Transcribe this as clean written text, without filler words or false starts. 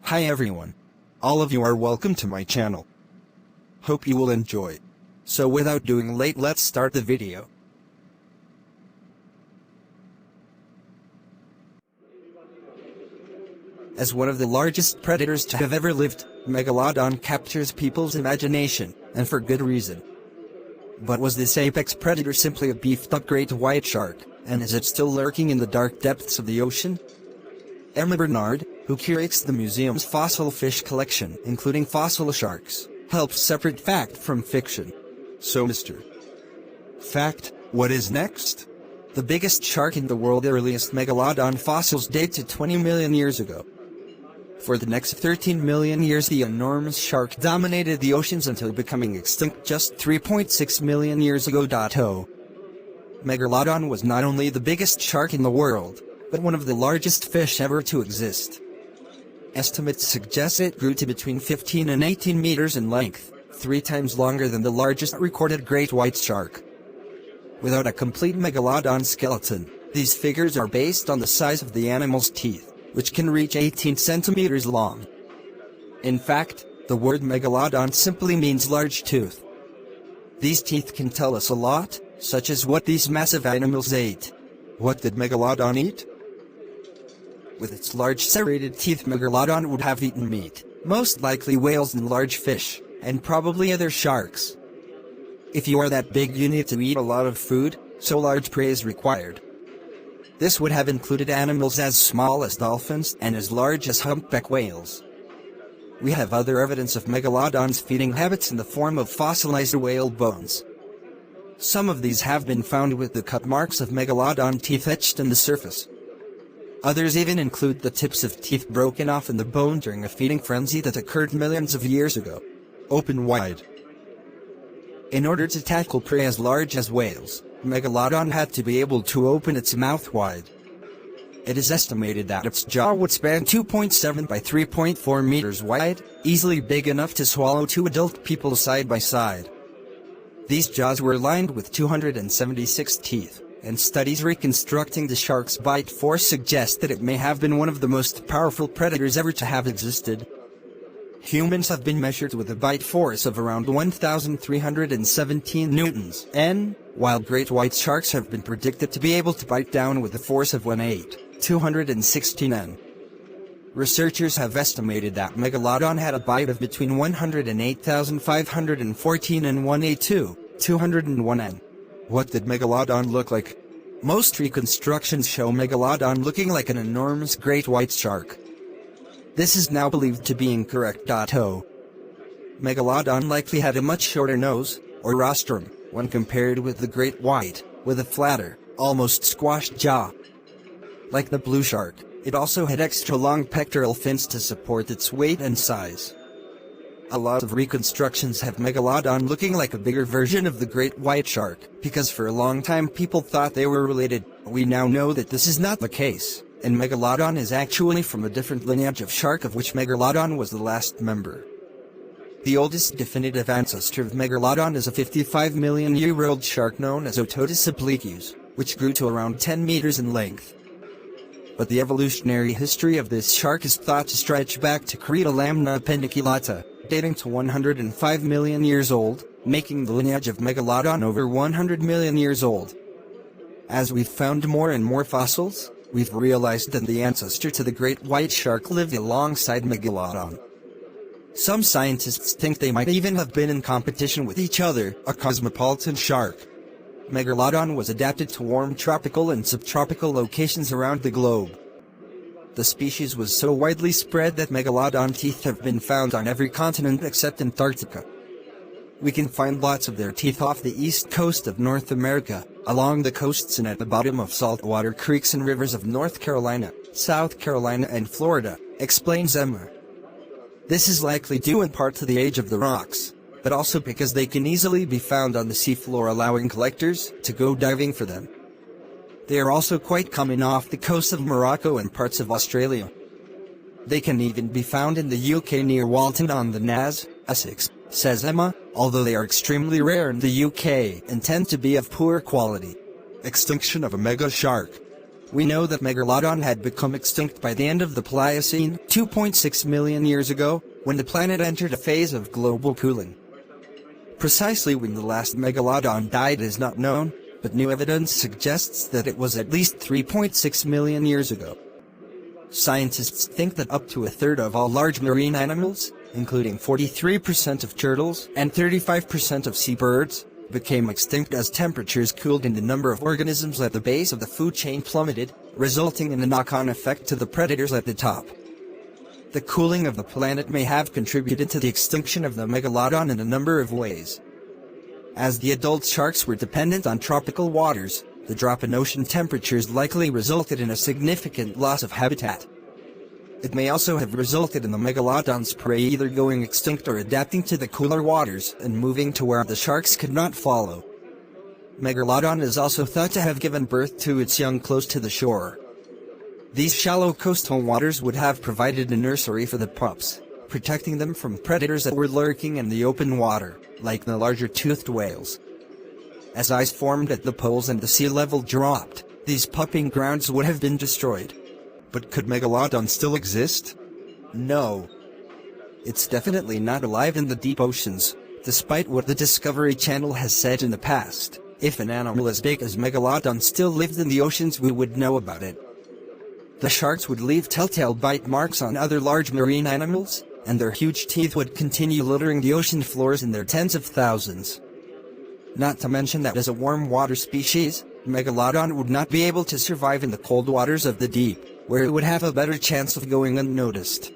Hi everyone. All of you are welcome to my channel. Hope you will enjoy. So without doing late, let's start the video. As one of the largest predators to have ever lived, Megalodon captures people's imagination, and for good reason. But was this apex predator simply a beefed-up great white shark, and is it still lurking in the dark depths of the ocean? Emma Bernard, who curates the museum's fossil fish collection, including fossil sharks, helps separate fact from fiction. So Mr. Fact, what is next? The biggest shark in the world. The earliest Megalodon fossils date to 20 million years ago. For the next 13 million years, the enormous shark dominated the oceans until becoming extinct just 3.6 million years ago. Megalodon was not only the biggest shark in the world, but one of the largest fish ever to exist. Estimates suggest it grew to between 15 and 18 meters in length, 3 times longer than the largest recorded great white shark. Without a complete Megalodon skeleton, these figures are based on the size of the animal's teeth, which can reach 18 centimeters long. In fact, the word Megalodon simply means large tooth. These teeth can tell us a lot, such as what these massive animals ate. What did Megalodon eat? With its large serrated teeth, Megalodon would have eaten meat, most likely whales and large fish, and probably other sharks. If you are that big, you need to eat a lot of food, so large prey is required. This would have included animals as small as dolphins and as large as humpback whales. We have other evidence of Megalodon's feeding habits in the form of fossilized whale bones. Some of these have been found with the cut marks of Megalodon teeth etched in the surface. Others even include the tips of teeth broken off in the bone during a feeding frenzy that occurred millions of years ago. Open wide. In order to tackle prey as large as whales, Megalodon had to be able to open its mouth wide. It is estimated that its jaw would span 2.7 by 3.4 meters wide, easily big enough to swallow 2 adult people side by side. These jaws were lined with 276 teeth, and studies reconstructing the shark's bite force suggest that it may have been one of the most powerful predators ever to have existed. Humans have been measured with a bite force of around 1,317 newtons (N), while great white sharks have been predicted to be able to bite down with a force of 1,216 N. Researchers have estimated that Megalodon had a bite of between 108,514 and 182,201 N. What did Megalodon look like? Most reconstructions show Megalodon looking like an enormous great white shark. This is now believed to be incorrect. Megalodon likely had a much shorter nose, or rostrum, when compared with the great white, with a flatter, almost squashed jaw. Like the blue shark, it also had extra long pectoral fins to support its weight and size. A lot of reconstructions have Megalodon looking like a bigger version of the great white shark, because for a long time people thought they were related. We now know that this is not the case, and Megalodon is actually from a different lineage of shark, of which Megalodon was the last member. The oldest definitive ancestor of Megalodon is a 55 million year old shark known as Otodus obliquus, which grew to around 10 meters in length. But the evolutionary history of this shark is thought to stretch back to Cretalamna appendiculata, dating to 105 million years old, making the lineage of Megalodon over 100 million years old. As we've found more and more fossils, we've realized that the ancestor to the great white shark lived alongside Megalodon. Some scientists think they might even have been in competition with each other, a cosmopolitan shark. Megalodon was adapted to warm tropical and subtropical locations around the globe. The species was so widely spread that Megalodon teeth have been found on every continent except Antarctica. We can find lots of their teeth off the east coast of North America, along the coasts and at the bottom of saltwater creeks and rivers of North Carolina, South Carolina and Florida, explains Emma. This is likely due in part to the age of the rocks, but also because they can easily be found on the seafloor, allowing collectors to go diving for them. They are also quite common off the coast of Morocco and parts of Australia. They can even be found in the UK near Walton on the Naz, Essex, says Emma, although they are extremely rare in the UK and tend to be of poor quality. Extinction of a mega shark. We know that Megalodon had become extinct by the end of the Pliocene, 2.6 million years ago, when the planet entered a phase of global cooling. Precisely when the last Megalodon died is not known, but new evidence suggests that it was at least 3.6 million years ago. Scientists think that up to a third of all large marine animals, including 43% of turtles and 35% of seabirds, became extinct as temperatures cooled and the number of organisms at the base of the food chain plummeted, resulting in a knock-on effect to the predators at the top. The cooling of the planet may have contributed to the extinction of the Megalodon in a number of ways. As the adult sharks were dependent on tropical waters, the drop in ocean temperatures likely resulted in a significant loss of habitat. It may also have resulted in the Megalodon's prey either going extinct or adapting to the cooler waters and moving to where the sharks could not follow. Megalodon is also thought to have given birth to its young close to the shore. These shallow coastal waters would have provided a nursery for the pups, protecting them from predators that were lurking in the open water, like the larger toothed whales. As ice formed at the poles and the sea level dropped, these pupping grounds would have been destroyed. But could Megalodon still exist? No. It's definitely not alive in the deep oceans, despite what the Discovery Channel has said in the past. If an animal as big as Megalodon still lived in the oceans, we would know about it. The sharks would leave telltale bite marks on other large marine animals, and their huge teeth would continue littering the ocean floors in their tens of thousands. Not to mention that as a warm water species, Megalodon would not be able to survive in the cold waters of the deep, where it would have a better chance of going unnoticed.